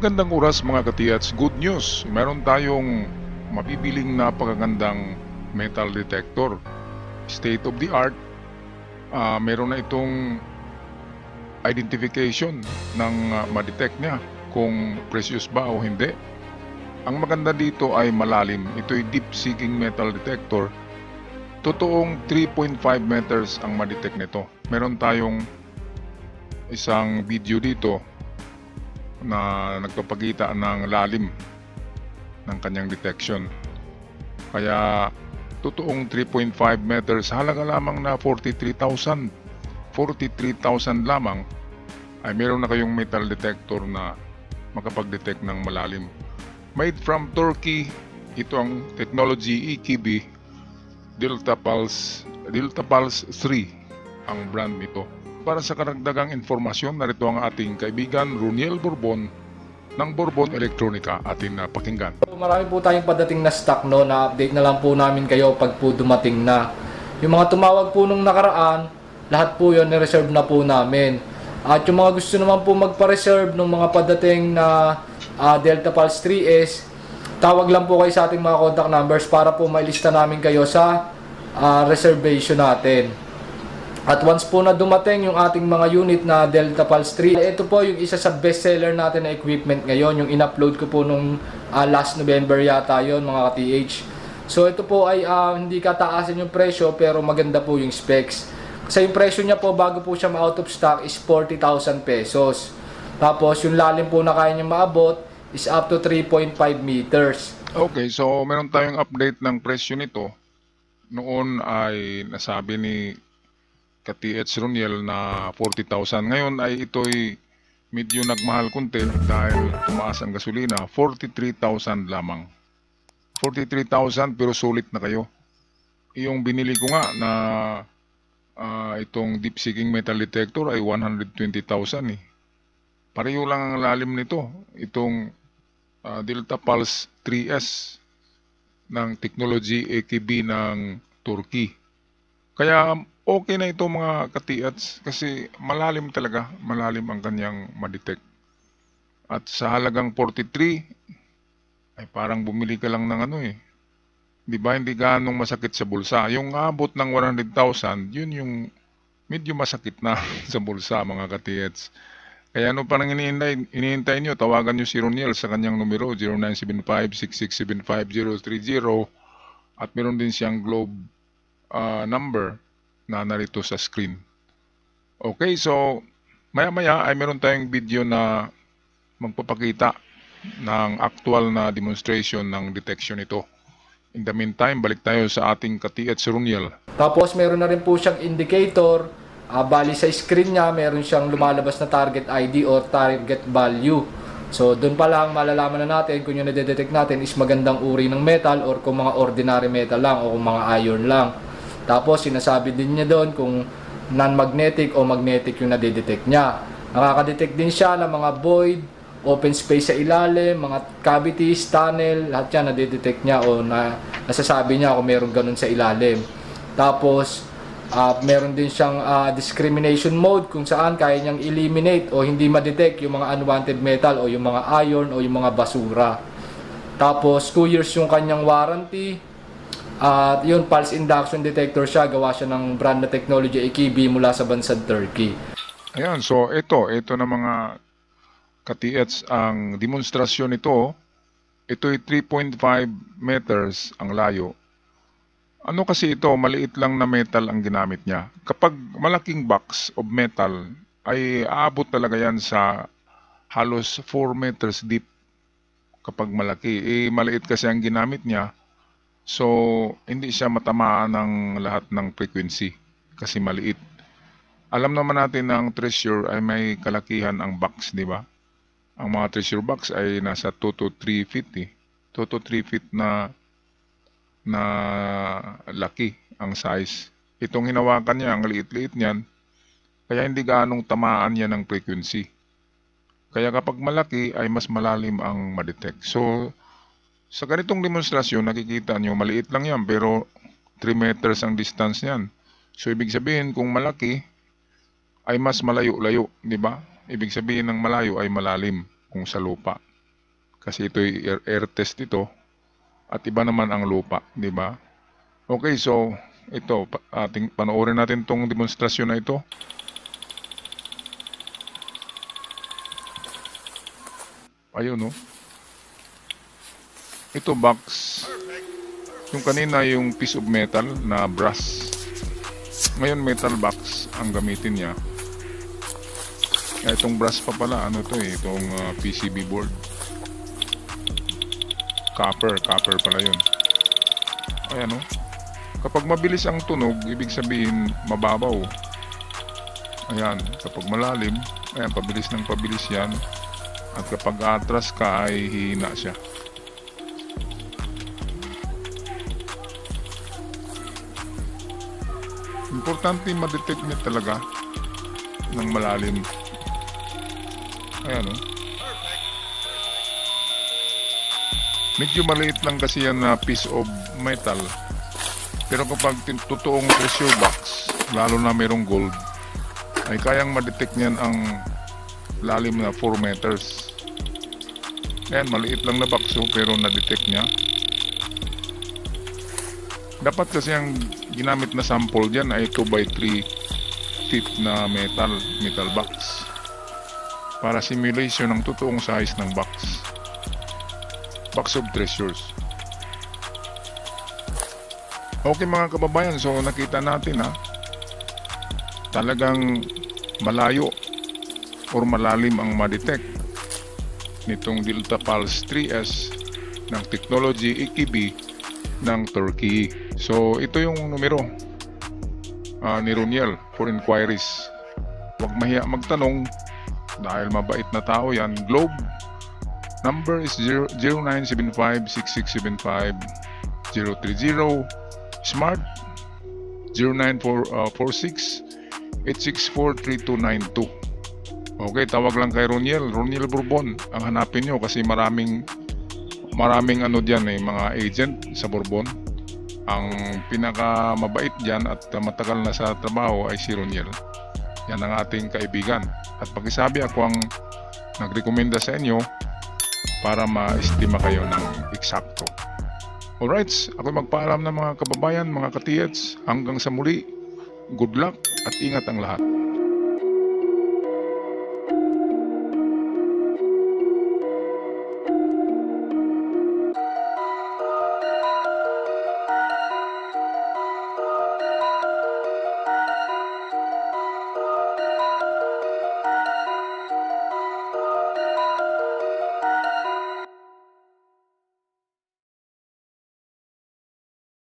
Magandang oras mga katiyats. Good news. Meron tayong mabibiling napakagandang metal detector. State of the art. Meron na itong identification ng ma-detect niya kung precious ba o hindi. Ang maganda dito ay malalim. Ito'y deep seeking metal detector. Totoong 3.5 meters ang ma-detect nito. Meron tayong isang video dito na nagpapakita ng lalim ng kanyang detection. Kaya totoong 3.5 meters, halaga lamang na 43,000 lamang ay meron na kayong metal detector na makapag-detect ng malalim. Made from Turkey, ito ang technology EKB Delta Pulse 3 ang brand nito. Para sa karagdagang informasyon, narito ang ating kaibigan Roniel Bourbon ng Bourbon Electronica atin na pakinggan. Marami po tayong padating na stock, no, na update na lang po namin kayo pag po dumating na. Yung mga tumawag po nung nakaraan, lahat po yun ni-reserve na po namin. At yung mga gusto naman po magpa-reserve ng mga padating na Delta Pulse 3S, tawag lang po kayo sa ating mga contact numbers para po mailista namin kayo sa reservation natin. At once po na dumating yung ating mga unit na Delta Pulse 3, ito po yung isa sa bestseller natin na equipment ngayon. Yung in-upload ko po nung last November yata yon mga ka-TH. So ito po ay hindi kataasan yung presyo pero maganda po yung specs. Kasi yung presyo niya po bago po siya ma-out of stock is 40,000 pesos. Tapos yung lalim po na kaya niya maabot is up to 3.5 meters. Okay, so meron tayong update ng presyo nito. Noon ay nasabi ni ka-TH Roniel na 40,000. Ngayon ay ito'y medyo nagmahal kunti dahil tumaas ang gasolina. 43,000 lamang. 43,000 pero sulit na kayo. Yung binili ko nga na itong deep seeking metal detector ay 120,000 eh. Pareho lang ang lalim nito. Itong Delta Pulse 3S ng technology EKB ng Turkey. Kaya okay na ito mga ka-TH kasi malalim talaga, malalim ang kanyang ma-detect. At sa halagang 43 ay parang bumili ka lang ng ano eh. Di ba hindi ganong masakit sa bulsa. Yung abot ng 100,000, yun yung medyo masakit na sa bulsa mga ka-TH. Kaya ano pa nang iniintay nyo, tawagan nyo si Roniel sa kanyang numero 0975-6675030 at meron din siyang Globe number na narito sa screen. Okay, so maya-maya ay meron tayong video na magpapakita ng actual na demonstration ng detection ito. In the meantime, balik tayo sa ating ka-TH Roniel. Tapos meron na rin po siyang indicator. Bali sa screen niya, meron siyang lumalabas na target ID or target value. So doon pa lang malalaman na natin kung yung nadedetect natin is magandang uri ng metal or kung mga ordinary metal lang o kung mga iron lang. Tapos sinasabi din niya doon kung non-magnetic o magnetic yung nadedetect niya. Nakakadetect din siya ng mga void, open space sa ilalim, mga cavities, tunnel, lahat yan nadedetect niya o nasasabi niya kung meron ganun sa ilalim. Tapos meron din siyang discrimination mode kung saan kaya niyang eliminate o hindi ma-detect yung mga unwanted metal o yung mga iron o yung mga basura. Tapos 2 years yung kanyang warranty. At yun, pulse induction detector siya, gawa siya ng brand na technology EKB mula sa bansang Turkey. Ayan, so ito na mga ka-TH ang demonstrasyon nito. Ito'y 3.5 meters ang layo. Ano kasi ito, maliit lang na metal ang ginamit niya. Kapag malaking box of metal, ay aabot talaga yan sa halos 4 meters deep kapag malaki. Maliit kasi ang ginamit niya, so hindi siya matamaan ng lahat ng frequency kasi maliit. Alam naman natin na ang treasure ay may kalakihan ang box, di ba? Ang mga treasure box ay nasa 2 to 3 feet eh. 2 to 3 feet na laki ang size. Itong hinawakan niya, ang liit-liit niyan, kaya hindi gaanong tamaan yan ng frequency. Kaya kapag malaki ay mas malalim ang ma-detect. So, sa ganitong demonstrasyon, nakikita nyo, maliit lang yan, pero 3 meters ang distance niyan. So, ibig sabihin, kung malaki, ay mas malayo-layo, di ba? Ibig sabihin ng malayo ay malalim kung sa lupa. Kasi ito'y air test ito. At iba naman ang lupa, di ba? Okay, so ito, panoorin natin tong demonstrasyon na ito. Ayun, no? Ito box. Yung kanina yung piece of metal na brass. Ngayon metal box ang gamitin niya. Itong brass pa pala, ano to eh, itong PCB board. Copper pala yun. Ayan o. Kapag mabilis ang tunog, ibig sabihin mababaw. Ayan, kapag malalim, ayan, pabilis ng pabilis yan. At kapag atras ka ay hihina siya. Importante ma-detect niya talaga ng malalim. Ayan o. Medyo maliit lang kasi yan na piece of metal. Pero kapag totoong treasure box, lalo na mayroong gold, ay kayang ma-detect niyan ang lalim na 4 meters. Ayan, maliit lang na box pero na-detect niya. Dapat kasi ang ginamit na sample dyan ay 2x3 feet na metal box para simulation ng totoong size ng box of treasures. Okay mga kababayan, so nakita natin talagang malayo or malalim ang ma-detect nitong Delta Pulse 3S ng technology EKB ng Turkey. So ito yung numero ni Roniel for inquiries. Huwag mahiya magtanong dahil mabait na tao yan. Globe number is 0975-6675-030. Smart 0946-864-3292. Okay, tawag lang kay Roniel Bourbon ang hanapin nyo kasi maraming ano dyan mga agent sa Bourbon. Ang pinaka mabait dyan at matagal na sa trabaho ay si Roniel. Yan ang ating kaibigan. At pakisabi ako ang nagrekomenda sa inyo para ma-estima kayo ng eksakto. Alright, ako magpaalam ng mga kababayan, mga ka-TH. Hanggang sa muli, good luck at ingat ang lahat.